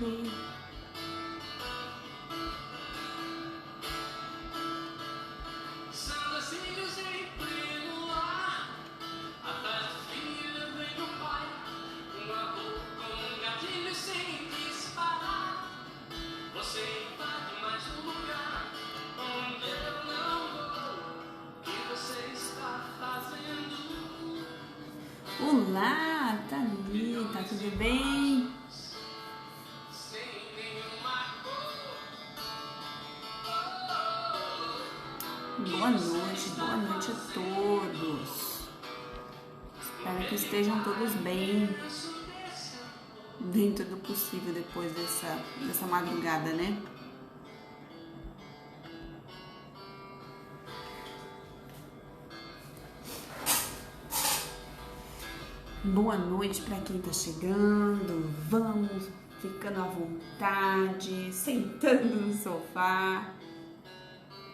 sempre. Olá, Thalita, tudo bem? Boa noite a todos. Espero que estejam todos bem, dentro do possível depois dessa madrugada, né? Boa noite para quem tá chegando. Vamos ficando à vontade, sentando no sofá,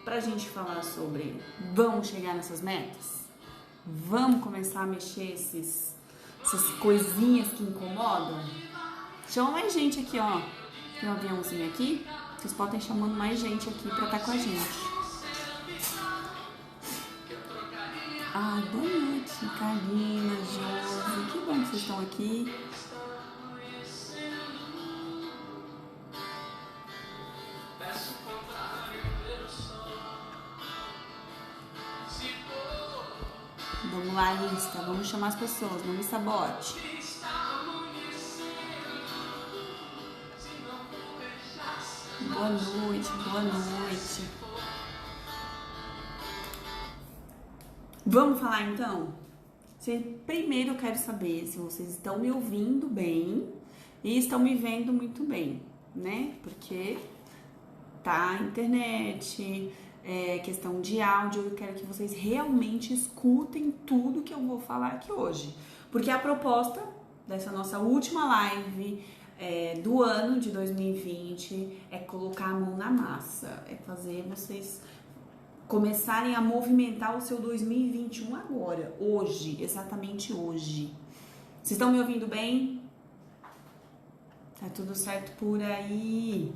pra gente falar sobre vamos chegar nessas metas? Vamos começar a mexer essas coisinhas que incomodam? Chama mais gente aqui, ó. Tem um aviãozinho aqui. Vocês podem ir chamando mais gente aqui pra estar com a gente. Ai, boa noite, Karina, Josi. Que bom que vocês estão aqui. Vamos lá, lista. Vamos chamar as pessoas. Não me sabote. Boa noite, boa noite. Vamos falar então? Primeiro eu quero saber se vocês estão me ouvindo bem e estão me vendo muito bem, né? Porque tá a internet, questão de áudio, eu quero que vocês realmente escutem tudo que eu vou falar aqui hoje. Porque a proposta dessa nossa última live do ano de 2020 é colocar a mão na massa, é fazer vocês começarem a movimentar o seu 2021 agora, hoje, exatamente hoje. Vocês estão me ouvindo bem? Tá tudo certo por aí?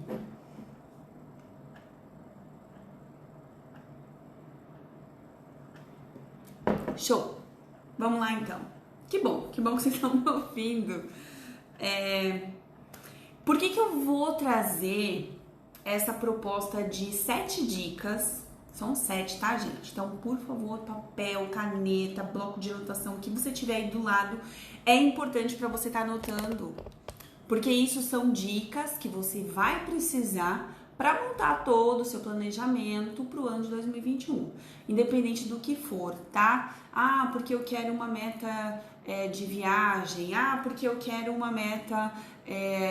Show! Vamos lá então. Que bom que vocês estão me ouvindo. Por que eu vou trazer essa proposta de 7 dicas? São 7, tá, gente? Então, por favor, papel, caneta, bloco de anotação, o que você tiver aí do lado, é importante para você estar anotando. Porque isso são dicas que você vai precisar para montar todo o seu planejamento para o ano de 2021. Independente do que for, tá? Ah, porque eu quero uma meta de viagem. Ah, porque eu quero uma meta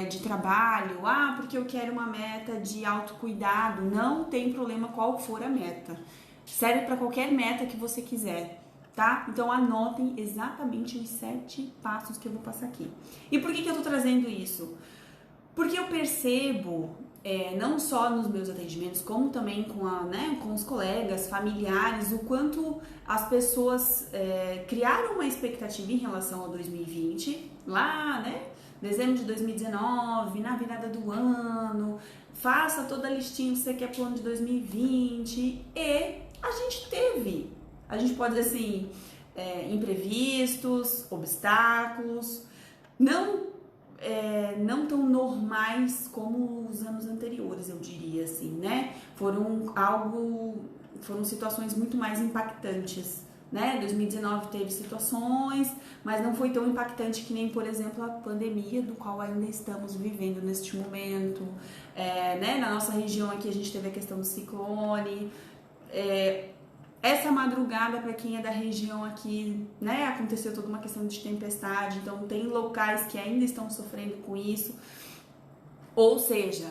de trabalho. Ah, porque eu quero uma meta de autocuidado. Não tem problema qual for a meta. Serve para qualquer meta que você quiser, tá? Então anotem exatamente os 7 passos que eu vou passar aqui. E por que eu tô trazendo isso? Porque eu percebo, não só nos meus atendimentos, como também com os colegas, familiares, o quanto as pessoas criaram uma expectativa em relação ao 2020, lá, né? Dezembro de 2019, na virada do ano, faça toda a listinha que você quer pro ano de 2020, e a gente pode dizer assim, imprevistos, obstáculos, não tão normais como os anos anteriores, eu diria assim, né? Foram situações muito mais impactantes, né? 2019 teve situações, mas não foi tão impactante que nem, por exemplo, a pandemia, do qual ainda estamos vivendo neste momento, né? Na nossa região aqui a gente teve a questão do ciclone, essa madrugada, para quem é da região aqui, né, aconteceu toda uma questão de tempestade, então tem locais que ainda estão sofrendo com isso. Ou seja,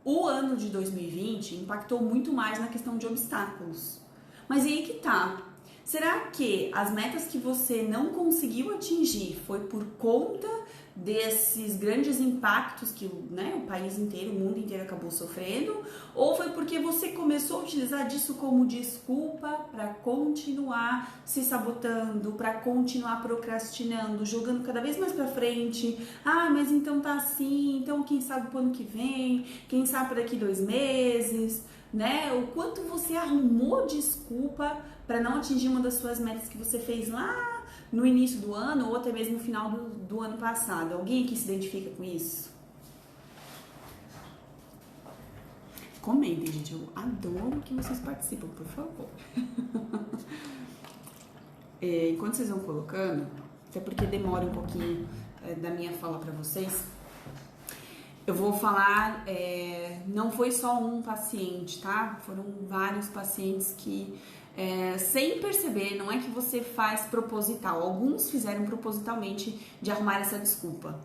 o ano de 2020 impactou muito mais na questão de obstáculos. Mas e aí que tá? Será que as metas que você não conseguiu atingir foi por conta desses grandes impactos que o país inteiro, o mundo inteiro acabou sofrendo? Ou foi porque você começou a utilizar disso como desculpa para continuar se sabotando, para continuar procrastinando, jogando cada vez mais para frente. Ah, mas então tá assim, então quem sabe pro ano que vem, quem sabe para daqui 2 meses, né? O quanto você arrumou desculpa para não atingir uma das suas metas que você fez lá no início do ano ou até mesmo no final do ano passado. Alguém aqui se identifica com isso? Comentem, gente. Eu adoro que vocês participam, por favor. Enquanto vocês vão colocando, até porque demora um pouquinho da minha fala para vocês, eu vou falar, não foi só um paciente, tá? Foram vários pacientes que, sem perceber, não é que você faz proposital, alguns fizeram propositalmente de arrumar essa desculpa.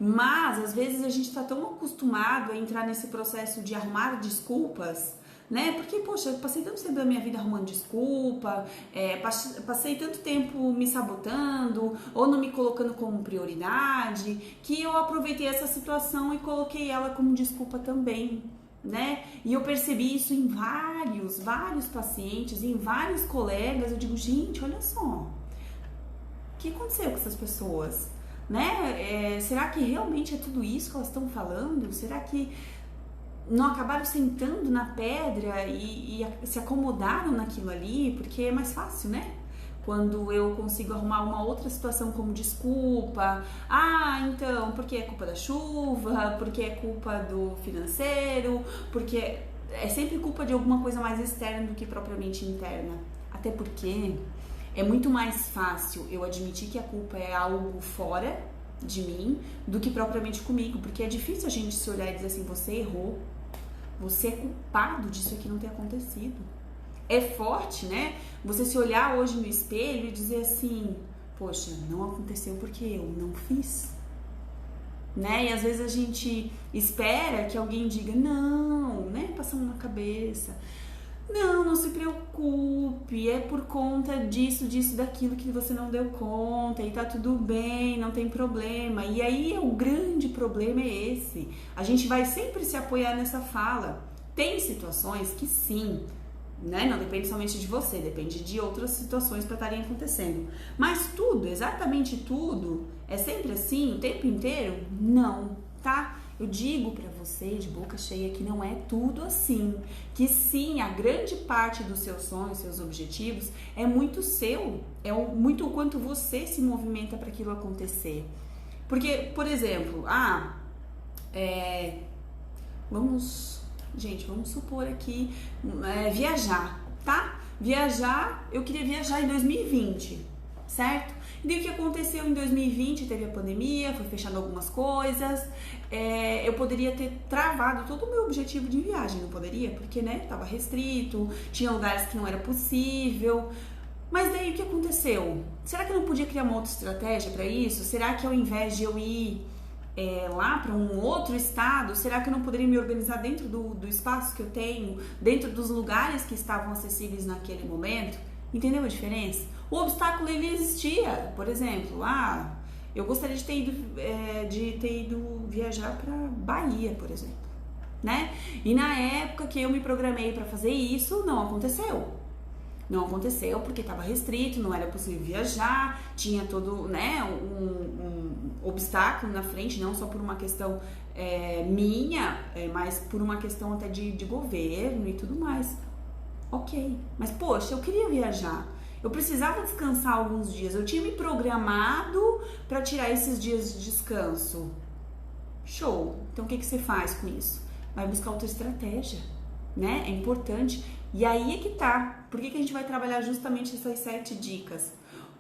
Mas, às vezes, a gente tá tão acostumado a entrar nesse processo de arrumar desculpas, né? Porque, poxa, eu passei tanto tempo da minha vida arrumando desculpa, passei tanto tempo me sabotando ou não me colocando como prioridade, que eu aproveitei essa situação e coloquei ela como desculpa também, né? E eu percebi isso em vários pacientes, em vários colegas. Eu digo, gente, olha só, o que aconteceu com essas pessoas? Né? Será que realmente é tudo isso que elas estão falando? Será que não acabaram sentando na pedra e se acomodaram naquilo ali? Porque é mais fácil, né? Quando eu consigo arrumar uma outra situação como desculpa. Ah, então, porque é culpa da chuva, porque é culpa do financeiro, porque é sempre culpa de alguma coisa mais externa do que propriamente interna. Até porque é muito mais fácil eu admitir que a culpa é algo fora de mim do que propriamente comigo, porque é difícil a gente se olhar e dizer assim, você errou, você é culpado disso aqui não ter acontecido. É forte, né? Você se olhar hoje no espelho e dizer assim, poxa, não aconteceu porque eu não fiz, né? E às vezes a gente espera que alguém diga, não, né? Passando na cabeça. Não se preocupe, é por conta disso, daquilo que você não deu conta e tá tudo bem, não tem problema. E aí o grande problema é esse. A gente vai sempre se apoiar nessa fala. Tem situações que sim, né? Não depende somente de você, depende de outras situações para estarem acontecendo. Mas tudo, exatamente tudo, é sempre assim o tempo inteiro? Não, tá? Eu digo pra você de boca cheia que não é tudo assim, que sim, a grande parte dos seus sonhos, seus objetivos é muito seu, muito o quanto você se movimenta para aquilo acontecer. Porque, por exemplo, vamos supor aqui, viajar, tá? Eu queria viajar em 2020, certo? E daí o que aconteceu em 2020, teve a pandemia, foi fechando algumas coisas, eu poderia ter travado todo o meu objetivo de viagem, não poderia? Porque, né, tava restrito, tinha lugares que não era possível. Mas daí o que aconteceu? Será que eu não podia criar uma outra estratégia para isso? Será que ao invés de eu ir lá para um outro estado, será que eu não poderia me organizar dentro do espaço que eu tenho, dentro dos lugares que estavam acessíveis naquele momento? Entendeu a diferença? O obstáculo, ele existia. Por exemplo, eu gostaria de ter ido viajar para Bahia, por exemplo, né? E na época que eu me programei para fazer isso, não aconteceu. Não aconteceu porque estava restrito, não era possível viajar, tinha todo, né, um obstáculo na frente, não só por uma questão minha, mas por uma questão até de governo e tudo mais. Ok, mas poxa, eu queria viajar, eu precisava descansar alguns dias, eu tinha me programado para tirar esses dias de descanso. Show! Então o que você faz com isso? Vai buscar outra estratégia, né? É importante. E aí é que tá. Por que a gente vai trabalhar justamente essas 7 dicas?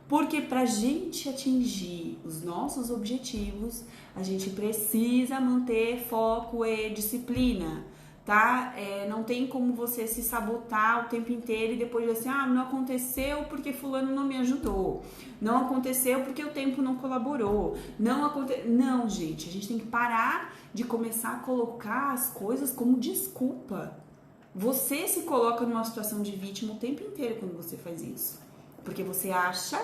Porque pra gente atingir os nossos objetivos, a gente precisa manter foco e disciplina, tá? Não tem como você se sabotar o tempo inteiro e depois dizer assim, não aconteceu porque fulano não me ajudou, não aconteceu porque o tempo não colaborou, não, gente, a gente tem que parar de começar a colocar as coisas como desculpa. Você se coloca numa situação de vítima o tempo inteiro quando você faz isso, porque você acha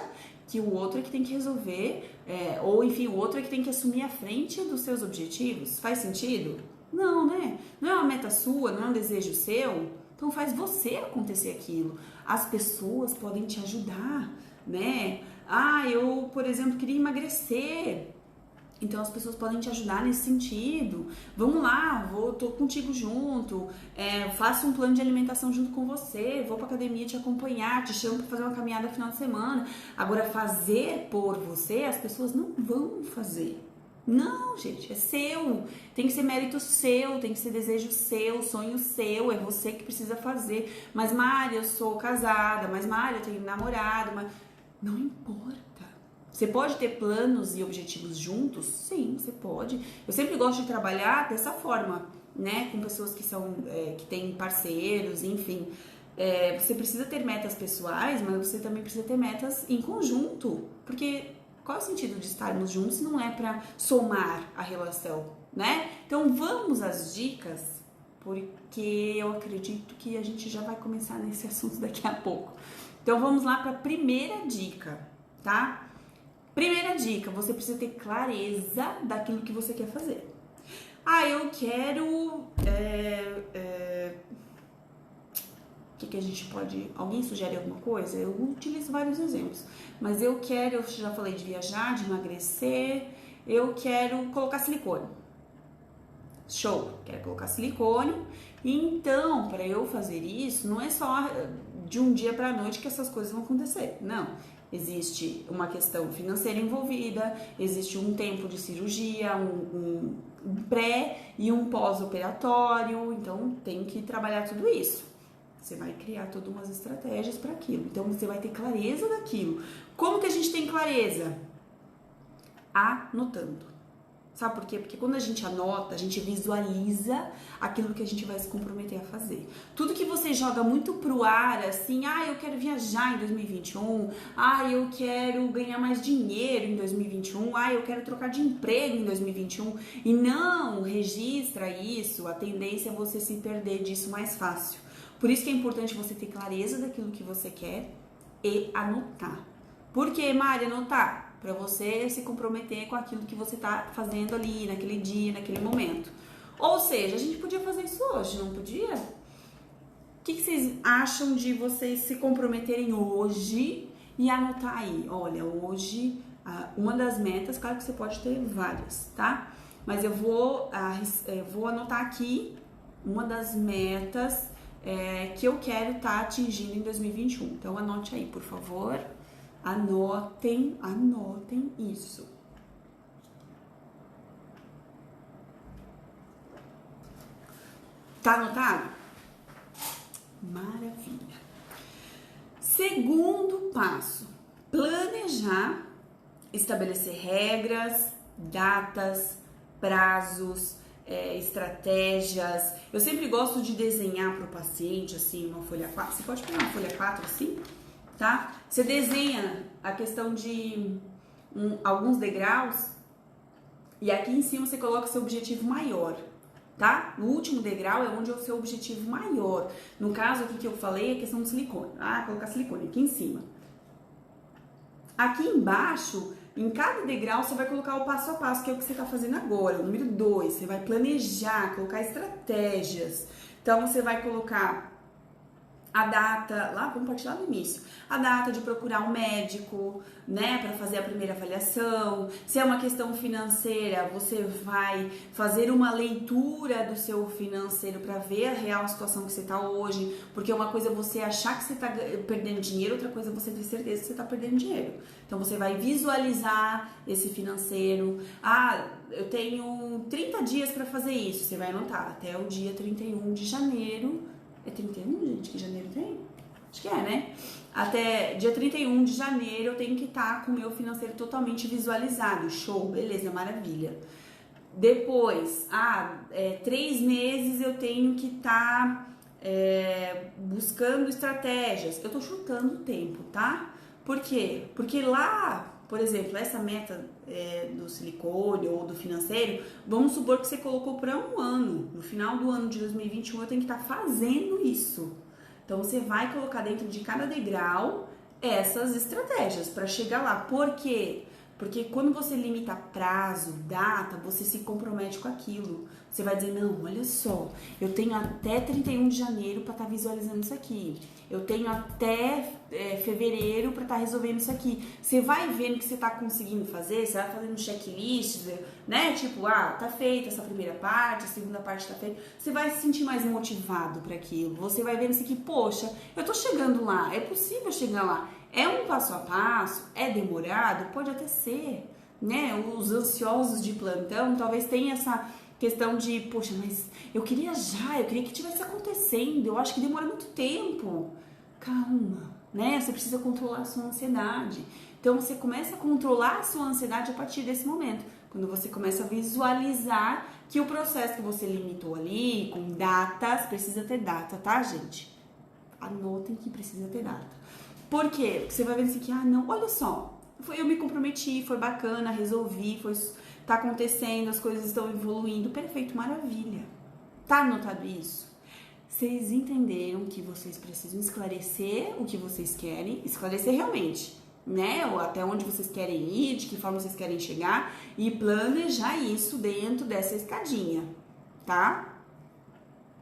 que o outro é que tem que resolver, ou enfim, o outro é que tem que assumir a frente dos seus objetivos. Faz sentido? Não, né? Não é uma meta sua, não é um desejo seu, Então faz você acontecer aquilo. As pessoas podem te ajudar, né? Ah, eu, por exemplo, queria emagrecer. Então as pessoas podem te ajudar nesse sentido. Vamos lá, tô contigo junto, faço um plano de alimentação junto com você, vou pra academia te acompanhar, te chamo pra fazer uma caminhada no final de semana. Agora, fazer por você, as pessoas não vão fazer. Não, gente, é seu. Tem que ser mérito seu, tem que ser desejo seu, sonho seu, é você que precisa fazer. Mas, Mari, eu sou casada, mas, Mari, eu tenho namorado, mas... Não importa. Você pode ter planos e objetivos juntos? Sim, você pode. Eu sempre gosto de trabalhar dessa forma, né? Com pessoas que são, que têm parceiros, enfim. Você precisa ter metas pessoais, mas você também precisa ter metas em conjunto. Porque qual é o sentido de estarmos juntos se não é para somar a relação, né? Então vamos às dicas, porque eu acredito que a gente já vai começar nesse assunto daqui a pouco. Então vamos lá para a primeira dica, tá? Primeira dica, você precisa ter clareza daquilo que você quer fazer. Ah, eu quero... O que a gente pode... Alguém sugere alguma coisa? Eu utilizo vários exemplos. Mas eu já falei de viajar, de emagrecer, eu quero colocar silicone. Show, quero colocar silicone. Então, para eu fazer isso, não é só de um dia para a noite que essas coisas vão acontecer. Não. Existe uma questão financeira envolvida, existe um tempo de cirurgia, um pré e um pós-operatório, então tem que trabalhar tudo isso. Você vai criar todas umas estratégias para aquilo, então você vai ter clareza daquilo. Como que a gente tem clareza? Anotando. Sabe por quê? Porque quando a gente anota, a gente visualiza aquilo que a gente vai se comprometer a fazer. Tudo que você joga muito pro ar, assim, eu quero viajar em 2021, eu quero ganhar mais dinheiro em 2021, eu quero trocar de emprego em 2021, e não registra isso, a tendência é você se perder disso mais fácil. Por isso que é importante você ter clareza daquilo que você quer e anotar. Por que, Mari, anotar? Para você se comprometer com aquilo que você tá fazendo ali, naquele dia, naquele momento. Ou seja, a gente podia fazer isso hoje, não podia? O que vocês acham de vocês se comprometerem hoje e anotar aí? Olha, hoje, uma das metas, claro que você pode ter várias, tá? Mas eu vou anotar aqui uma das metas que eu quero estar atingindo em 2021. Então, anote aí, por favor. Anotem isso. Tá anotado? Maravilha. Segundo passo, planejar, estabelecer regras, datas, prazos, estratégias. Eu sempre gosto de desenhar para o paciente, assim, uma folha 4. Você pode pegar uma folha 4 assim? Tá? Você desenha a questão de alguns degraus e aqui em cima você coloca o seu objetivo maior, tá? No último degrau é onde é o seu objetivo maior. No caso aqui que eu falei é a questão do silicone. Colocar silicone aqui em cima. Aqui embaixo, em cada degrau, você vai colocar o passo a passo, que é o que você está fazendo agora. O número 2, você vai planejar, colocar estratégias. Então, você vai colocar a data, vamos partir lá no início, a data de procurar um médico, né, para fazer a primeira avaliação. Se é uma questão financeira, você vai fazer uma leitura do seu financeiro para ver a real situação que você está hoje, porque uma coisa é você achar que você está perdendo dinheiro, outra coisa é você ter certeza que você está perdendo dinheiro. Então você vai visualizar esse financeiro. Eu tenho 30 dias para fazer isso, você vai anotar até o dia 31 de janeiro. É 31, gente? Que janeiro tem? Acho que é, né? Até dia 31 de janeiro eu tenho que estar com o meu financeiro totalmente visualizado. Show, beleza, maravilha. Depois, 3 meses eu tenho que estar buscando estratégias. Eu tô chutando o tempo, tá? Por quê? Porque lá, por exemplo, essa meta do silicone ou do financeiro, vamos supor que você colocou para um ano. No final do ano de 2021 eu tenho que estar fazendo isso. Então você vai colocar dentro de cada degrau essas estratégias para chegar lá. Por quê? Porque quando você limita prazo, data, você se compromete com aquilo. Você vai dizer, não, olha só, eu tenho até 31 de janeiro para estar visualizando isso aqui. Eu tenho até fevereiro para estar resolvendo isso aqui. Você vai vendo que você está conseguindo fazer, você vai fazendo checklist, né? Tipo, tá feita essa primeira parte, a segunda parte tá feita. Você vai se sentir mais motivado para aquilo. Você vai vendo assim que, poxa, eu tô chegando lá, é possível chegar lá. É um passo a passo, é demorado, pode até ser, né? Os ansiosos de plantão talvez tenham essa questão de, poxa, mas eu queria já, eu queria que tivesse acontecendo, eu acho que demora muito tempo. Calma, né? Você precisa controlar a sua ansiedade. Então você começa a controlar a sua ansiedade a partir desse momento, quando você começa a visualizar que o processo que você limitou ali, com datas, precisa ter data, tá, gente? Anotem que precisa ter data. Por quê? Porque você vai ver assim que, não, olha só, eu me comprometi, foi bacana, resolvi, tá acontecendo, as coisas estão evoluindo, perfeito, maravilha. Tá anotado isso? Vocês entenderam que vocês precisam esclarecer o que vocês querem, esclarecer realmente, né? Ou até onde vocês querem ir, de que forma vocês querem chegar e planejar isso dentro dessa escadinha, tá?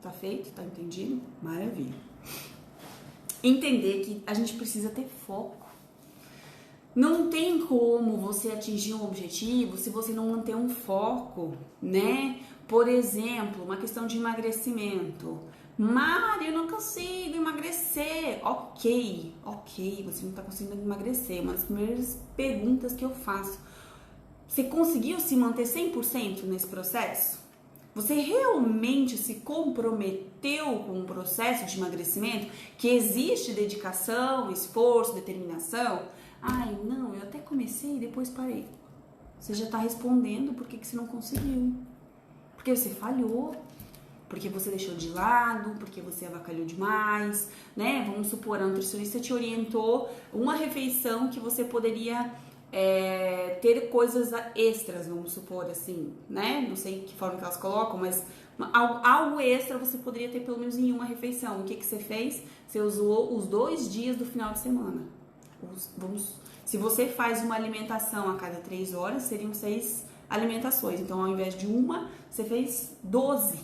Tá feito? Tá entendido? Maravilha. Entender que a gente precisa ter foco. Não tem como você atingir um objetivo se você não manter um foco, né? Por exemplo, uma questão de emagrecimento. Mari, eu não consigo emagrecer. Ok, você não tá conseguindo emagrecer. Uma das primeiras perguntas que eu faço. Você conseguiu se manter 100% nesse processo? Você realmente se comprometeu com um processo de emagrecimento que existe dedicação, esforço, determinação? Ai, não, eu até comecei e depois parei. Você já está respondendo por que você não conseguiu. Porque você falhou, porque você deixou de lado, porque você avacalhou demais, né? Vamos supor, a nutricionista te orientou uma refeição que você poderia ter coisas extras, vamos supor assim, né? Não sei que forma que elas colocam, mas algo extra você poderia ter pelo menos em uma refeição. O que você fez? Você usou os 2 dias do final de semana. Se você faz uma alimentação a cada 3 horas, seriam 6 alimentações. Então, ao invés de uma, você fez 12.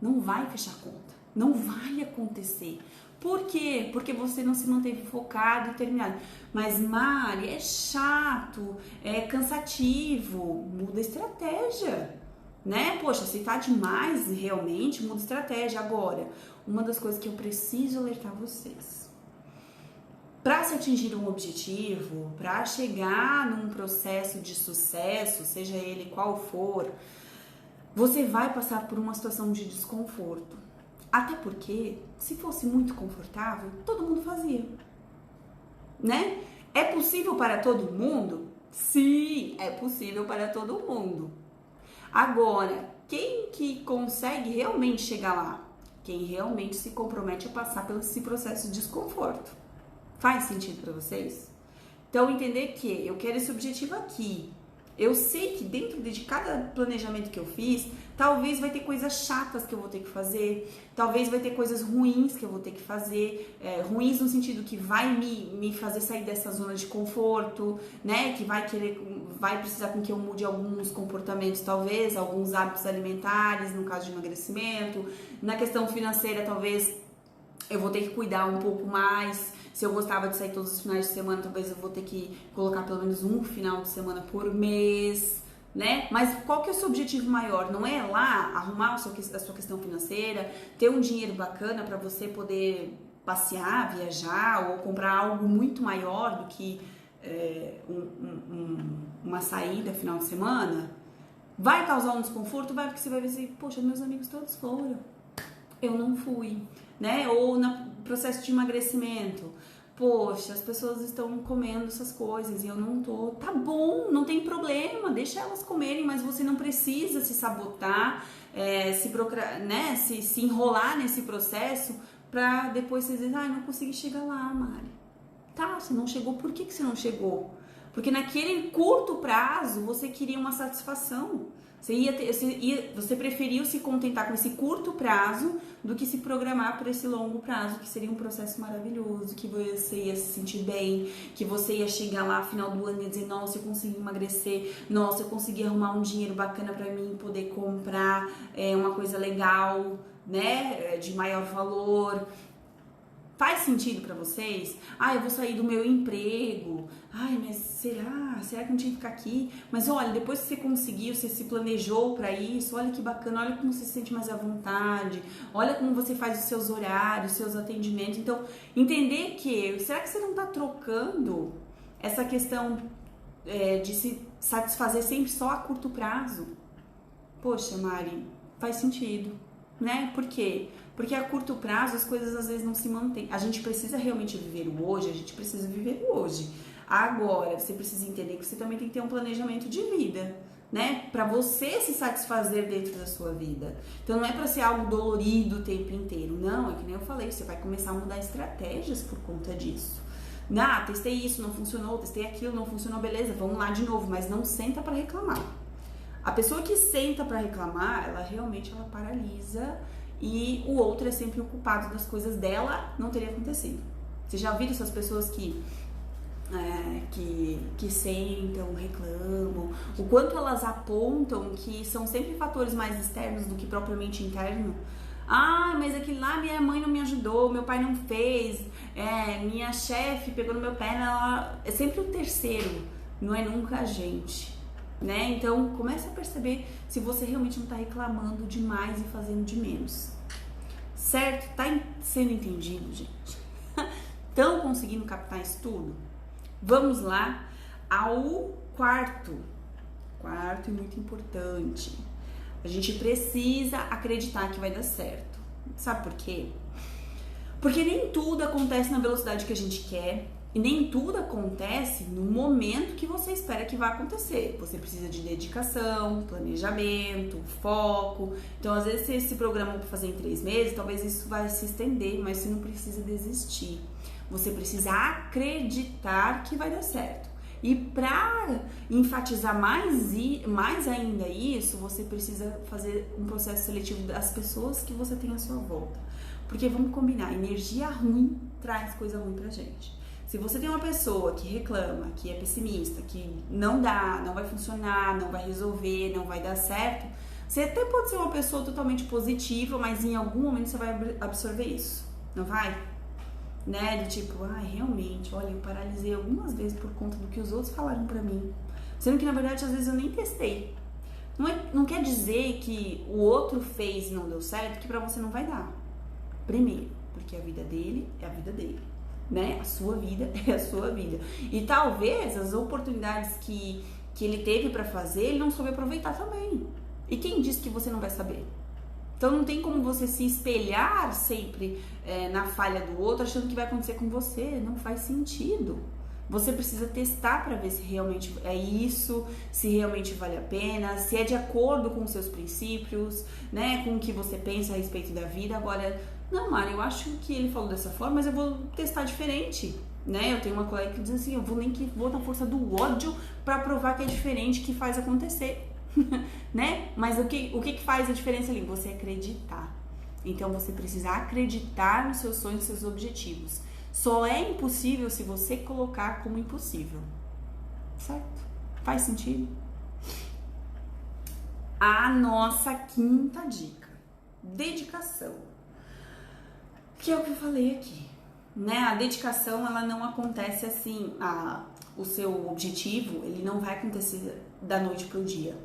Não vai fechar a conta. Não vai acontecer. Por quê? Porque você não se manteve focado e terminado. Mas, Mari, é chato, é cansativo, muda a estratégia, né? Poxa, se tá demais, realmente, muda a estratégia. Agora, uma das coisas que eu preciso alertar vocês. Para se atingir um objetivo, para chegar num processo de sucesso, seja ele qual for, você vai passar por uma situação de desconforto. Até porque, se fosse muito confortável, todo mundo fazia, né? É possível para todo mundo? Sim, é possível para todo mundo. Agora, quem que consegue realmente chegar lá? Quem realmente se compromete a passar pelo esse processo de desconforto. Faz sentido para vocês? Então, entender que eu quero esse objetivo aqui. Eu sei que dentro de cada planejamento que eu fiz, talvez vai ter coisas chatas que eu vou ter que fazer, talvez vai ter coisas ruins que eu vou ter que fazer, ruins no sentido que vai me fazer sair dessa zona de conforto, né? Que vai precisar com que eu mude alguns comportamentos, talvez, alguns hábitos alimentares, no caso de emagrecimento. Na questão financeira, talvez eu vou ter que cuidar um pouco mais. Se eu gostava de sair todos os finais de semana, talvez eu vou ter que colocar pelo menos um final de semana por mês, né? Mas qual que é o seu objetivo maior? Não é lá arrumar a sua questão financeira, ter um dinheiro bacana para você poder passear, viajar ou comprar algo muito maior do que uma saída final de semana? Vai causar um desconforto? Vai, porque você vai ver assim, poxa, meus amigos todos foram, eu não fui, né? Ou no processo de emagrecimento, poxa, as pessoas estão comendo essas coisas e eu não tô. Tá bom, não tem problema, deixa elas comerem, mas você não precisa se sabotar, se enrolar nesse processo pra depois você dizer, não consegui chegar lá, Mari. Tá, você não chegou, por que você não chegou? Porque naquele curto prazo você queria uma satisfação. Você preferiu se contentar com esse curto prazo do que se programar por esse longo prazo, que seria um processo maravilhoso, que você ia se sentir bem, que você ia chegar lá no final do ano e dizer, nossa, eu consegui emagrecer, nossa, eu consegui arrumar um dinheiro bacana pra mim poder comprar uma coisa legal, né, de maior valor. Faz sentido pra vocês? Ah, eu vou sair do meu emprego. Ai, mas será? Será que não tinha que ficar aqui? Mas olha, depois que você conseguiu, você se planejou pra isso, olha que bacana, olha como você se sente mais à vontade, olha como você faz os seus horários, os seus atendimentos. Então, entender que, será que você não tá trocando essa questão de se satisfazer sempre só a curto prazo? Poxa, Mari, faz sentido, né? Por quê? Porque a curto prazo as coisas às vezes não se mantêm. A gente precisa realmente viver o hoje, a gente precisa viver o hoje. Agora, você precisa entender que você também tem que ter um planejamento de vida, né? Pra você se satisfazer dentro da sua vida. Então não é pra ser algo dolorido o tempo inteiro. Não, é que nem eu falei, você vai começar a mudar estratégias por conta disso. Ah, testei isso, não funcionou, testei aquilo, não funcionou, beleza, vamos lá de novo, mas não senta pra reclamar. A pessoa que senta pra reclamar, ela realmente paralisa e o outro é sempre o culpado das coisas dela não teria acontecido. Você já viu essas pessoas que sentam, reclamam, o quanto elas apontam que são sempre fatores mais externos do que propriamente interno? Ah, mas aquele lá minha mãe não me ajudou, meu pai não fez, minha chefe pegou no meu pé, é sempre o terceiro, não é nunca a gente. Né? Então, comece a perceber se você realmente não está reclamando demais e fazendo de menos. Certo? Tá sendo entendido, gente? Estão conseguindo captar isso tudo? Vamos lá ao quarto. Quarto e muito importante. A gente precisa acreditar que vai dar certo. Sabe por quê? Porque nem tudo acontece na velocidade que a gente quer. E nem tudo acontece no momento que você espera que vai acontecer. Você precisa de dedicação, planejamento, foco. Então, às vezes, você se programa para fazer em 3 meses, talvez isso vai se estender, mas você não precisa desistir. Você precisa acreditar que vai dar certo. E para enfatizar mais ainda isso, você precisa fazer um processo seletivo das pessoas que você tem à sua volta. Porque vamos combinar, energia ruim traz coisa ruim pra gente. Se você tem uma pessoa que reclama, que é pessimista, que não dá, não vai funcionar, não vai resolver, não vai dar certo, você até pode ser uma pessoa totalmente positiva, mas em algum momento você vai absorver isso, não vai? Né? Do tipo, realmente, olha, eu paralisei algumas vezes por conta do que os outros falaram pra mim. Sendo que, na verdade, às vezes eu nem testei. Não quer dizer que o outro fez e não deu certo, que pra você não vai dar. Primeiro, porque a vida dele é a vida dele. Né? A sua vida é a sua vida. E talvez as oportunidades que ele teve pra fazer, ele não soube aproveitar também. E quem disse que você não vai saber? Então não tem como você se espelhar sempre na falha do outro, achando que vai acontecer com você. Não faz sentido. Você precisa testar para ver se realmente é isso, se realmente vale a pena, se é de acordo com os seus princípios, né, com o que você pensa a respeito da vida. Agora, não, Mari, eu acho que ele falou dessa forma, mas eu vou testar diferente, né? Eu tenho uma colega que diz assim, eu vou na força do ódio para provar que é diferente, que faz acontecer, né? Mas o que faz a diferença ali? Você acreditar. Então você precisa acreditar nos seus sonhos, nos seus objetivos. Só é impossível se você colocar como impossível. Certo? Faz sentido? A nossa quinta dica. Dedicação. Que é o que eu falei aqui. Né? A dedicação, ela não acontece assim. O seu objetivo, ele não vai acontecer da noite pro dia.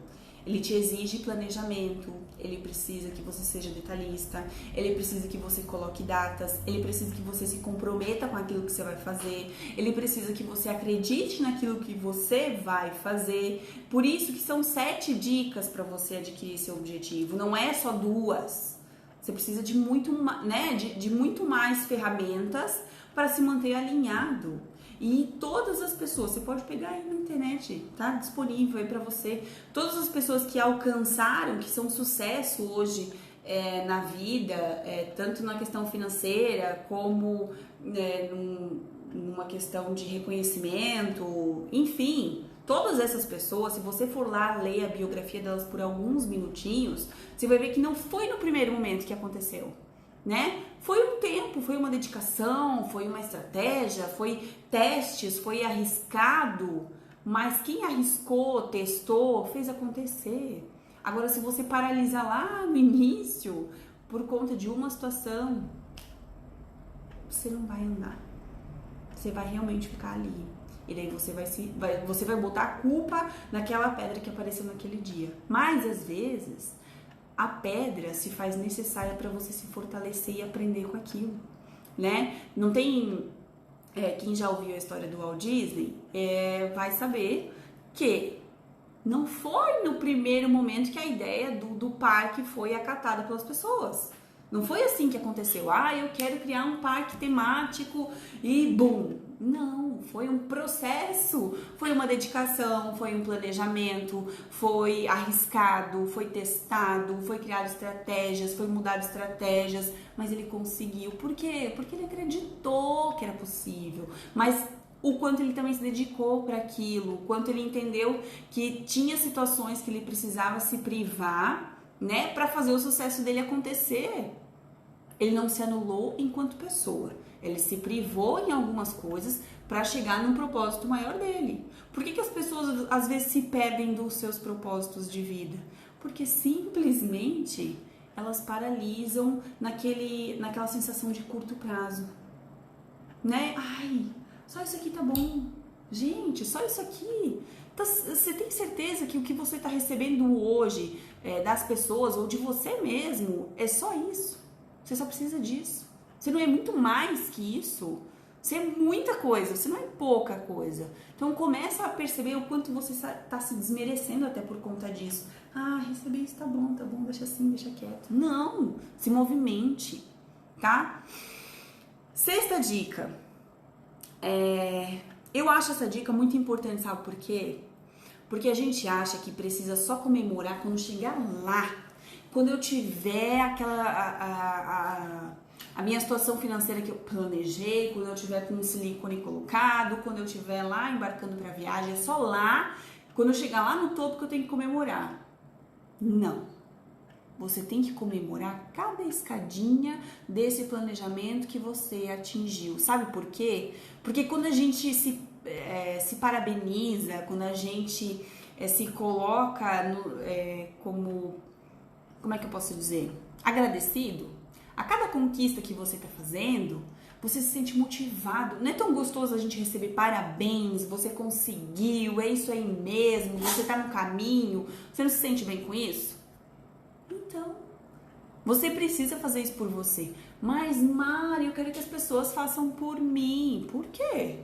Ele te exige planejamento, ele precisa que você seja detalhista, ele precisa que você coloque datas, ele precisa que você se comprometa com aquilo que você vai fazer, ele precisa que você acredite naquilo que você vai fazer. Por isso que são 7 dicas para você adquirir seu objetivo, não é só 2. Você precisa de muito, né, de muito mais ferramentas para se manter alinhado. E todas as pessoas, você pode pegar aí na internet, tá disponível aí pra você. Todas as pessoas que alcançaram, que são sucesso hoje na vida, tanto na questão financeira como numa questão de reconhecimento, enfim, Todas essas pessoas, se você for lá ler a biografia delas por alguns minutinhos, você vai ver que não foi no primeiro momento que aconteceu, né? Foi um tempo, foi uma dedicação, foi uma estratégia, foi testes, foi arriscado, mas quem arriscou, testou, fez acontecer. Agora, se você paralisa lá no início por conta de uma situação, você não vai andar. Você vai realmente ficar ali. E daí você vai botar a culpa naquela pedra que apareceu naquele dia. Mas, às vezes, a pedra se faz necessária para você se fortalecer e aprender com aquilo, né? Não tem... quem já ouviu a história do Walt Disney vai saber que não foi no primeiro momento que a ideia do parque foi acatada pelas pessoas. Não foi assim que aconteceu. Eu quero criar um parque temático e bum. Não, foi um processo, foi uma dedicação, foi um planejamento, foi arriscado, foi testado, foi criado estratégias, foi mudado estratégias, mas ele conseguiu. Por quê? Porque ele acreditou que era possível, mas o quanto ele também se dedicou para aquilo, o quanto ele entendeu que tinha situações que ele precisava se privar, né, para fazer o sucesso dele acontecer. Ele não se anulou enquanto pessoa. Ele se privou em algumas coisas para chegar num propósito maior dele. Por que as pessoas às vezes se perdem dos seus propósitos de vida? Porque simplesmente elas paralisam naquela sensação de curto prazo, né? Só isso aqui tá bom. Gente, só isso aqui. Você tem certeza que o que você está recebendo hoje das pessoas ou de você mesmo é só isso? Você só precisa disso. Você não é muito mais que isso. Você é muita coisa, você não é pouca coisa. Então começa a perceber o quanto você está se desmerecendo até por conta disso. Receber isso tá bom, deixa assim, deixa quieto. Não, se movimente, tá? Sexta dica. Eu acho essa dica muito importante, sabe por quê? Porque a gente acha que precisa só comemorar quando chegar lá. Quando eu tiver a minha situação financeira que eu planejei, quando eu tiver com um silicone colocado, quando eu estiver lá embarcando para a viagem, é só lá, quando eu chegar lá no topo que eu tenho que comemorar. Não. Você tem que comemorar cada escadinha desse planejamento que você atingiu. Sabe por quê? Porque quando a gente se parabeniza, quando a gente se coloca como é que eu posso dizer? Agradecido, a cada conquista que você está fazendo, você se sente motivado. Não é tão gostoso a gente receber parabéns, você conseguiu, é isso aí mesmo, você está no caminho, você não se sente bem com isso? Então, você precisa fazer isso por você. Mas, Mari, eu quero que as pessoas façam por mim. Por quê?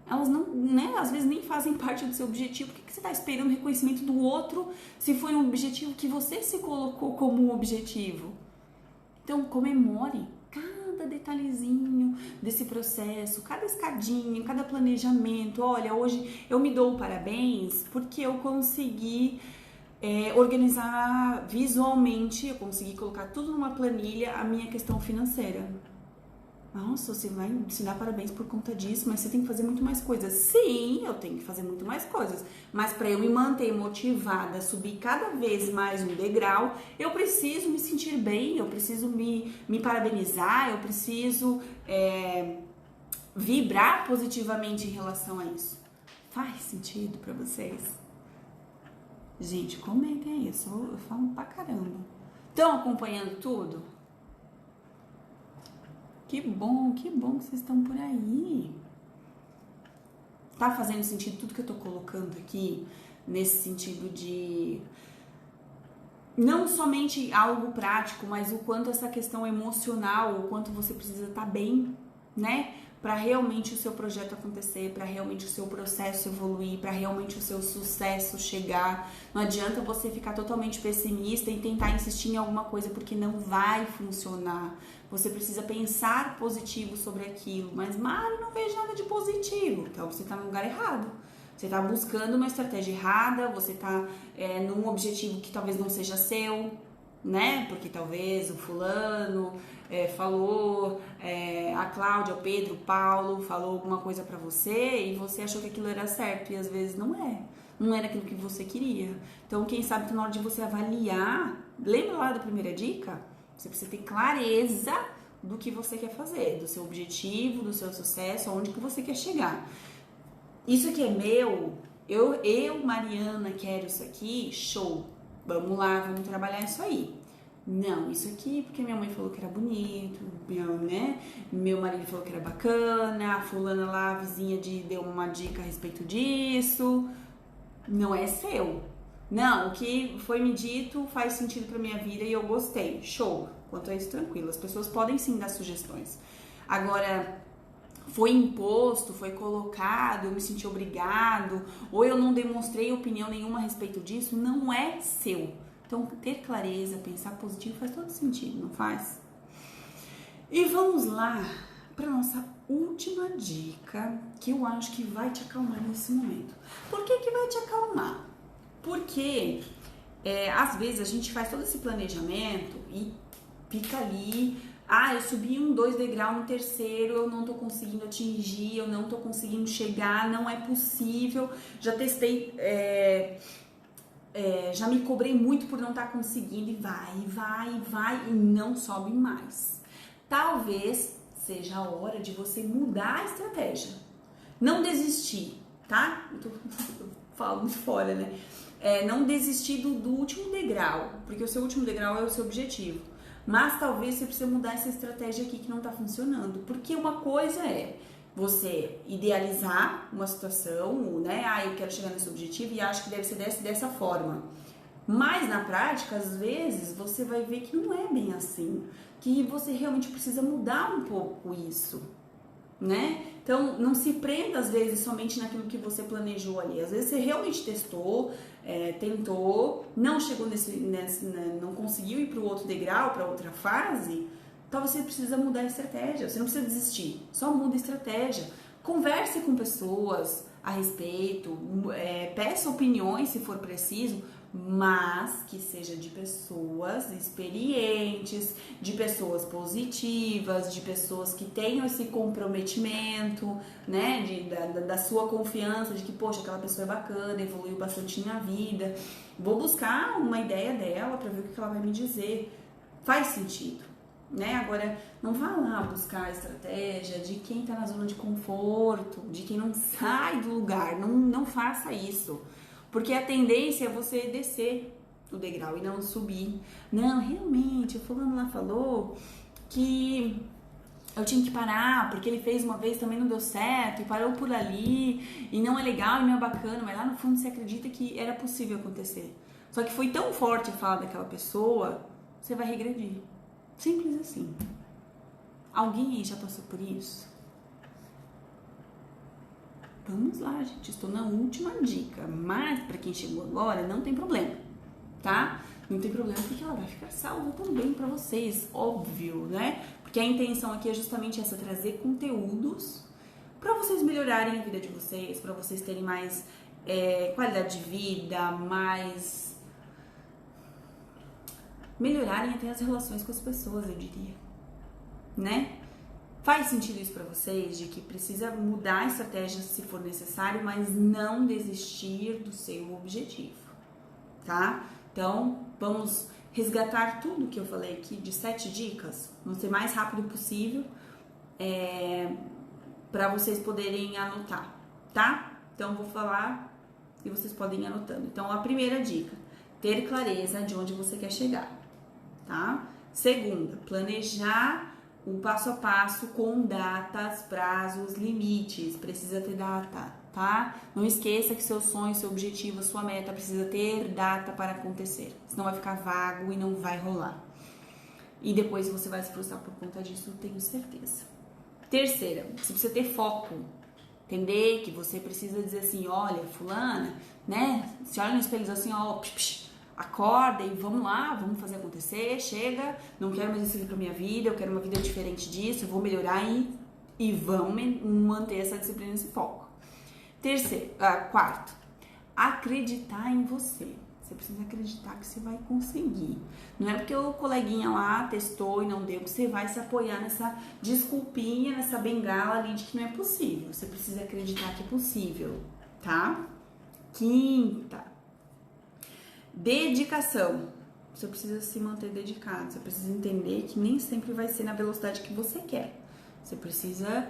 Elas não, né, às vezes nem fazem parte do seu objetivo. Por que você está esperando o reconhecimento do outro se foi um objetivo que você se colocou como um objetivo? Então, comemore cada detalhezinho desse processo, cada escadinha, cada planejamento. Olha, hoje eu me dou parabéns porque eu consegui organizar visualmente, eu consegui colocar tudo numa planilha a minha questão financeira. Nossa, você vai se dar parabéns por conta disso, mas você tem que fazer muito mais coisas. Sim, eu tenho que fazer muito mais coisas, mas para eu me manter motivada, subir cada vez mais um degrau, eu preciso me sentir bem, eu preciso me parabenizar, eu preciso vibrar positivamente em relação a isso. Faz sentido para vocês? Gente, comentem aí, eu falo pra caramba. Estão acompanhando tudo? Que bom que vocês estão por aí. Tá fazendo sentido tudo que eu tô colocando aqui, nesse sentido de não somente algo prático, mas o quanto essa questão emocional, o quanto você precisa estar bem, né? Para realmente o seu projeto acontecer, para realmente o seu processo evoluir, para realmente o seu sucesso chegar. Não adianta você ficar totalmente pessimista e tentar insistir em alguma coisa, porque não vai funcionar. Você precisa pensar positivo sobre aquilo. Mas, Mari, não vejo nada de positivo. Então, você está no lugar errado. Você está buscando uma estratégia errada, você está num objetivo que talvez não seja seu, né? Porque talvez o fulano falou a Cláudia, o Pedro, o Paulo falou alguma coisa pra você e você achou que aquilo era certo e às vezes não é. Não era aquilo que você queria. Então, quem sabe que na hora de você avaliar, lembra lá da primeira dica? Você precisa ter clareza do que você quer fazer, do seu objetivo, do seu sucesso, aonde que você quer chegar. Isso aqui é meu, eu, Mariana, quero isso aqui, show. Vamos lá, vamos trabalhar isso aí. Não, isso aqui porque minha mãe falou que era bonito, meu marido falou que era bacana, a fulana lá, a vizinha deu uma dica a respeito disso. Não é seu. Não, o que foi me dito faz sentido pra minha vida e eu gostei. Show. Quanto a isso, tranquilo. As pessoas podem sim dar sugestões. Agora, foi imposto, foi colocado, eu me senti obrigado, ou eu não demonstrei opinião nenhuma a respeito disso, não é seu. Então, ter clareza, pensar positivo faz todo sentido, não faz? E vamos lá para nossa última dica, que eu acho que vai te acalmar nesse momento. Por que vai te acalmar? Porque às vezes a gente faz todo esse planejamento e fica ali, eu subi 2 degraus no terceiro, eu não tô conseguindo atingir, eu não tô conseguindo chegar, não é possível, já testei, já me cobrei muito por não estar conseguindo e vai e não sobe mais. Talvez seja a hora de você mudar a estratégia. Não desistir, tá? Eu falo muito fora, né? Não desistir do último degrau, porque o seu último degrau é o seu objetivo. Mas talvez você precise mudar essa estratégia aqui que não tá funcionando. Porque uma coisa é você idealizar uma situação, né? Eu quero chegar nesse objetivo e acho que deve ser dessa forma. Mas na prática, às vezes, você vai ver que não é bem assim. Que você realmente precisa mudar um pouco isso, né? Então, não se prenda, às vezes, somente naquilo que você planejou ali. Às vezes, você realmente testou, tentou, não chegou não conseguiu ir para o outro degrau, para outra fase, então você precisa mudar a estratégia. Você não precisa desistir, só muda a estratégia. Converse com pessoas a respeito, peça opiniões se for preciso, mas que seja de pessoas experientes, de pessoas positivas, de pessoas que tenham esse comprometimento, né, da sua confiança, de que, poxa, aquela pessoa é bacana, evoluiu bastante na vida. Vou buscar uma ideia dela para ver o que ela vai me dizer. Faz sentido, né? Agora, não vá lá buscar a estratégia de quem tá na zona de conforto, de quem não sai do lugar, não faça isso. Porque a tendência é você descer o degrau e não subir. Não, realmente, o fulano lá falou que eu tinha que parar, porque ele fez uma vez também não deu certo, e parou por ali, e não é legal e não é bacana, mas lá no fundo você acredita que era possível acontecer. Só que foi tão forte a fala daquela pessoa, você vai regredir. Simples assim. Alguém aí já passou por isso? Vamos lá, gente, estou na última dica, mas para quem chegou agora, não tem problema, tá? Não tem problema porque ela vai ficar salva também para vocês, óbvio, né? Porque a intenção aqui é justamente essa, trazer conteúdos para vocês melhorarem a vida de vocês, para vocês terem mais qualidade de vida, mais... melhorarem até as relações com as pessoas, eu diria, né? Faz sentido isso pra vocês, de que precisa mudar a estratégia se for necessário, mas não desistir do seu objetivo, tá? Então, vamos resgatar tudo que eu falei aqui de 7 dicas, vamos ser mais rápido possível, para vocês poderem anotar, tá? Então, vou falar e vocês podem ir anotando. Então, a primeira dica, ter clareza de onde você quer chegar, tá? Segunda, planejar o passo a passo com datas, prazos, limites. Precisa ter data, tá? Não esqueça que seu sonho, seu objetivo, sua meta precisa ter data para acontecer. Senão vai ficar vago e não vai rolar. E depois você vai se frustrar por conta disso, eu tenho certeza. Terceira, você precisa ter foco. Entender que você precisa dizer assim, olha, fulana, né? Se olha no espelho e diz assim, ó, acorda e vamos lá, vamos fazer acontecer, chega, não quero mais isso aqui pra minha vida, eu quero uma vida diferente disso, eu vou melhorar e vamos manter essa disciplina, esse foco. Quarto, acreditar em você. Você precisa acreditar que você vai conseguir. Não é porque o coleguinha lá testou e não deu que você vai se apoiar nessa desculpinha, nessa bengala ali de que não é possível. Você precisa acreditar que é possível, tá? Quinta, dedicação. Você precisa se manter dedicado. Você precisa entender que nem sempre vai ser na velocidade que você quer. Você precisa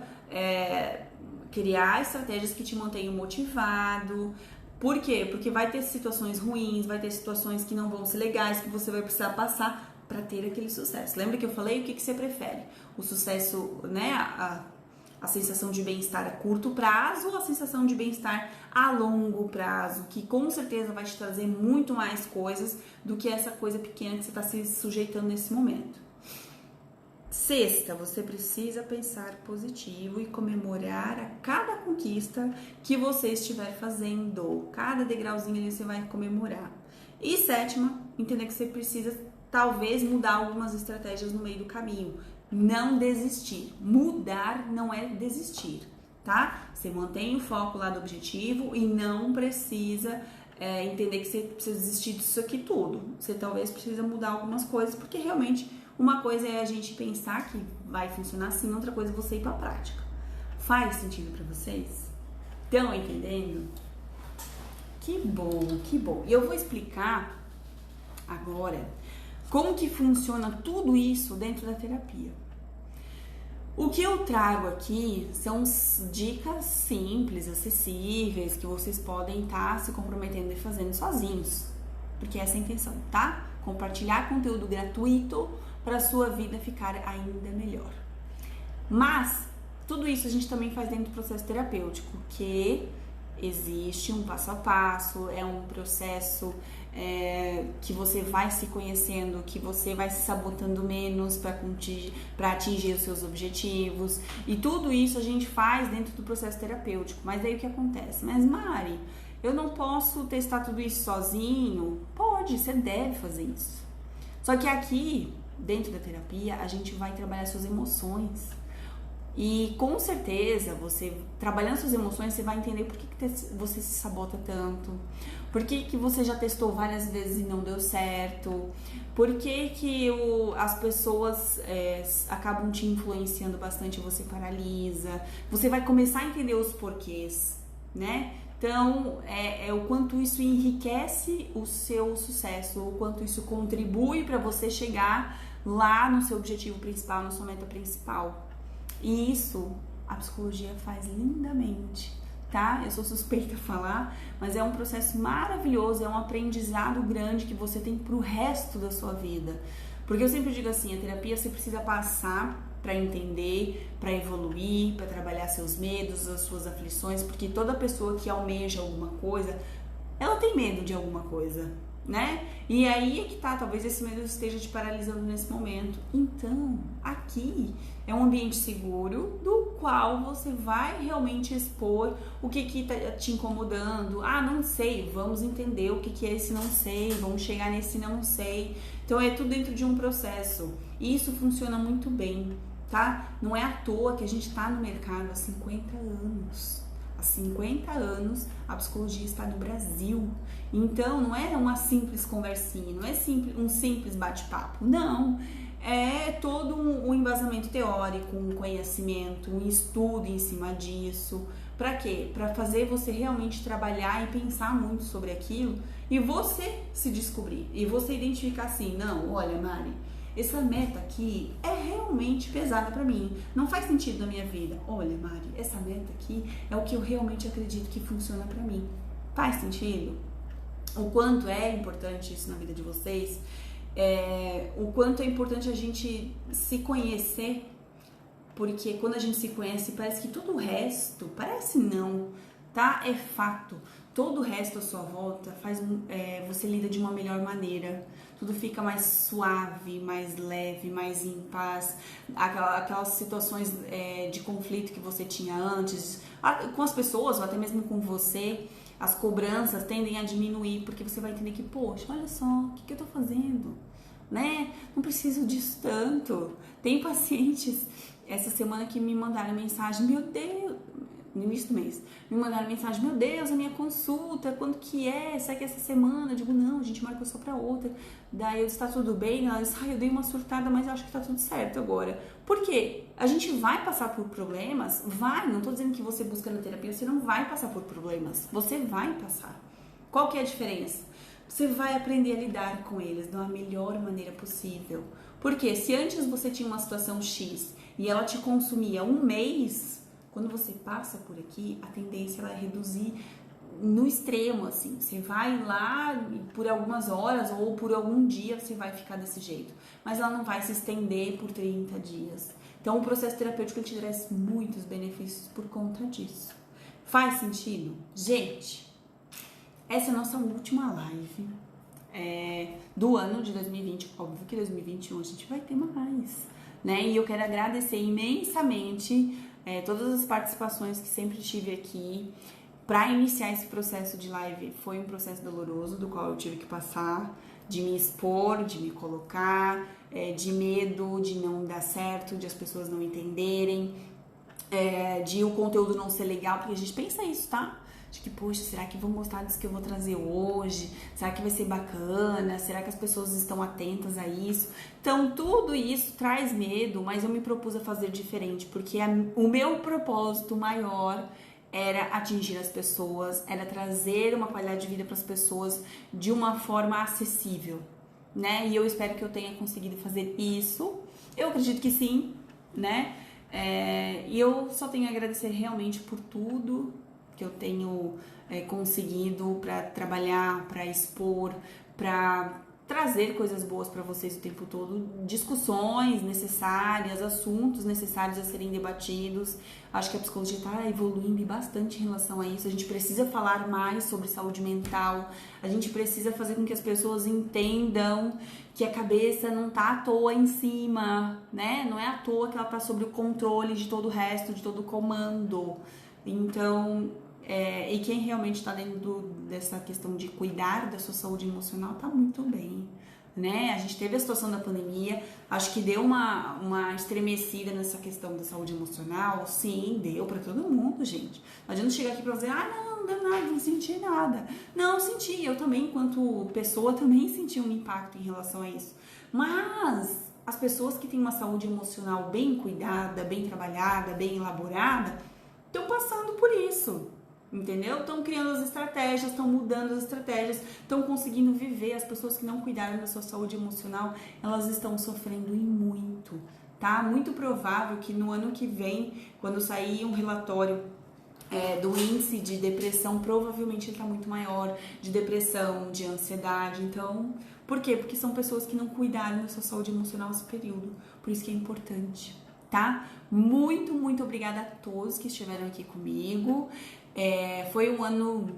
criar estratégias que te mantenham motivado. Por quê? Porque vai ter situações ruins, vai ter situações que não vão ser legais, que você vai precisar passar para ter aquele sucesso. Lembra que eu falei? O que você prefere? O sucesso, né? A sensação de bem-estar a curto prazo ou a sensação de bem-estar a longo prazo, que com certeza vai te trazer muito mais coisas do que essa coisa pequena que você está se sujeitando nesse momento. Sexta, você precisa pensar positivo e comemorar a cada conquista que você estiver fazendo. Cada degrauzinho ali você vai comemorar. E sétima, entender que você precisa talvez mudar algumas estratégias no meio do caminho. Não desistir. Mudar não é desistir, tá? Você mantém o foco lá do objetivo e não precisa entender que você precisa desistir disso aqui tudo. Você talvez precisa mudar algumas coisas, porque realmente uma coisa é a gente pensar que vai funcionar assim, outra coisa é você ir pra prática. Faz sentido pra vocês? Estão entendendo? Que bom, que bom. E eu vou explicar agora como que funciona tudo isso dentro da terapia. O que eu trago aqui são dicas simples, acessíveis, que vocês podem estar se comprometendo e fazendo sozinhos. Porque essa é a intenção, tá? Compartilhar conteúdo gratuito para a sua vida ficar ainda melhor. Mas tudo isso a gente também faz dentro do processo terapêutico, que existe um passo a passo, é um processo que você vai se conhecendo, que você vai se sabotando menos para atingir os seus objetivos. E tudo isso a gente faz dentro do processo terapêutico. Mas daí o que acontece? Mas Mari, eu não posso testar tudo isso sozinho? Pode, você deve fazer isso. Só que aqui, dentro da terapia, a gente vai trabalhar suas emoções. E com certeza, você trabalhando suas emoções, você vai entender por que você se sabota tanto, por que você já testou várias vezes e não deu certo, por que as pessoas acabam te influenciando bastante e você paralisa. Você vai começar a entender os porquês, né? Então, o quanto isso enriquece o seu sucesso, o quanto isso contribui para você chegar lá no seu objetivo principal, na sua meta principal. E isso a psicologia faz lindamente, tá? Eu sou suspeita a falar, mas é um processo maravilhoso, é um aprendizado grande que você tem pro resto da sua vida. Porque eu sempre digo assim, a terapia você precisa passar para entender, para evoluir, para trabalhar seus medos, as suas aflições, porque toda pessoa que almeja alguma coisa, ela tem medo de alguma coisa, né? E aí é que tá, talvez esse medo esteja te paralisando nesse momento. Então, aqui é um ambiente seguro do qual você vai realmente expor o que tá te incomodando. Ah, não sei, vamos entender o que é esse não sei, vamos chegar nesse não sei. Então é tudo dentro de um processo. E isso funciona muito bem, tá? Não é à toa que a gente tá no mercado há 50 anos. Há 50 anos a psicologia está no Brasil. Então não é uma simples conversinha, não é um simples bate-papo, não. É todo um embasamento teórico, um conhecimento, um estudo em cima disso. Para quê? Para fazer você realmente trabalhar e pensar muito sobre aquilo e você se descobrir. E você identificar assim, não, olha Mari, essa meta aqui é realmente pesada pra mim, não faz sentido na minha vida. Olha, Mari, essa meta aqui é o que eu realmente acredito que funciona pra mim. Faz sentido? O quanto é importante isso na vida de vocês, o quanto é importante a gente se conhecer, porque quando a gente se conhece, parece que todo o resto, parece não, tá? É fato. Todo o resto à sua volta faz você lida de uma melhor maneira. Tudo fica mais suave, mais leve, mais em paz. Aquelas situações de conflito que você tinha antes, com as pessoas ou até mesmo com você, as cobranças tendem a diminuir, porque você vai entender que, poxa, olha só, o que eu tô fazendo? Né? Não preciso disso tanto. Tem pacientes essa semana que me mandaram mensagem, meu Deus, no início do mês, me mandaram mensagem: meu Deus, a minha consulta, quando que é? Será que é essa semana? Eu digo: não, a gente marcou só pra outra. Daí eu disse: tá tudo bem? Ela disse: eu dei uma surtada, mas eu acho que tá tudo certo agora. Por quê? A gente vai passar por problemas? Vai, não tô dizendo que você busca na terapia, você não vai passar por problemas. Você vai passar. Qual que é a diferença? Você vai aprender a lidar com eles da melhor maneira possível. Porque se antes você tinha uma situação X e ela te consumia um mês, quando você passa por aqui, a tendência é reduzir no extremo, assim. Você vai lá por algumas horas ou por algum dia você vai ficar desse jeito. Mas ela não vai se estender por 30 dias. Então o processo terapêutico te traz muitos benefícios por conta disso. Faz sentido? Gente, essa é a nossa última live do ano de 2020. Óbvio que 2021 a gente vai ter mais, né? E eu quero agradecer imensamente todas as participações que sempre tive aqui. Para iniciar esse processo de live foi um processo doloroso, do qual eu tive que passar, de me expor, de me colocar, de medo de não dar certo, de as pessoas não entenderem, de o conteúdo não ser legal, porque a gente pensa isso, tá? De que, poxa, será que vão gostar disso que eu vou trazer hoje? Será que vai ser bacana? Será que as pessoas estão atentas a isso? Então, tudo isso traz medo, mas eu me propus a fazer diferente, porque o meu propósito maior era atingir as pessoas, era trazer uma qualidade de vida para as pessoas de uma forma acessível, né? E eu espero que eu tenha conseguido fazer isso. Eu acredito que sim, né? E eu só tenho a agradecer realmente por tudo que eu tenho conseguido para trabalhar, para expor, para trazer coisas boas para vocês o tempo todo, discussões necessárias, assuntos necessários a serem debatidos. Acho que a psicologia está evoluindo bastante em relação a isso. A gente precisa falar mais sobre saúde mental, a gente precisa fazer com que as pessoas entendam que a cabeça não tá à toa em cima, né? Não é à toa que ela tá sob o controle de todo o resto, de todo o comando. Então, e quem realmente está dentro dessa questão de cuidar da sua saúde emocional tá muito bem, né? A gente teve a situação da pandemia, acho que deu uma estremecida nessa questão da saúde emocional. Sim, deu para todo mundo, gente. Não adianta chegar aqui pra dizer: não deu nada, não senti nada. Não, senti, eu também, enquanto pessoa, também senti um impacto em relação a isso. Mas as pessoas que têm uma saúde emocional bem cuidada, bem trabalhada, bem elaborada, estão passando por isso, entendeu? Estão criando as estratégias, estão mudando as estratégias, estão conseguindo viver. As pessoas que não cuidaram da sua saúde emocional, elas estão sofrendo e muito, tá? Muito provável que no ano que vem, quando sair um relatório do índice de depressão, provavelmente ele tá muito maior, de depressão, de ansiedade. Então, por quê? Porque são pessoas que não cuidaram da sua saúde emocional nesse período. Por isso que é importante, tá? Muito, muito obrigada a todos que estiveram aqui comigo. Foi um ano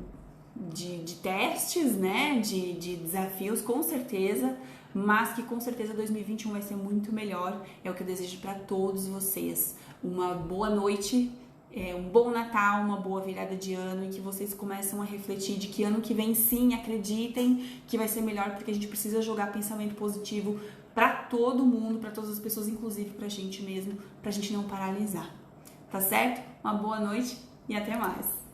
de testes, né? De desafios, com certeza, mas que com certeza 2021 vai ser muito melhor. É o que eu desejo para todos vocês. Uma boa noite, um bom Natal, uma boa virada de ano, e que vocês começam a refletir de que ano que vem, sim, acreditem que vai ser melhor, porque a gente precisa jogar pensamento positivo para todo mundo, para todas as pessoas, inclusive pra gente mesmo, pra gente não paralisar. Tá certo? Uma boa noite e até mais!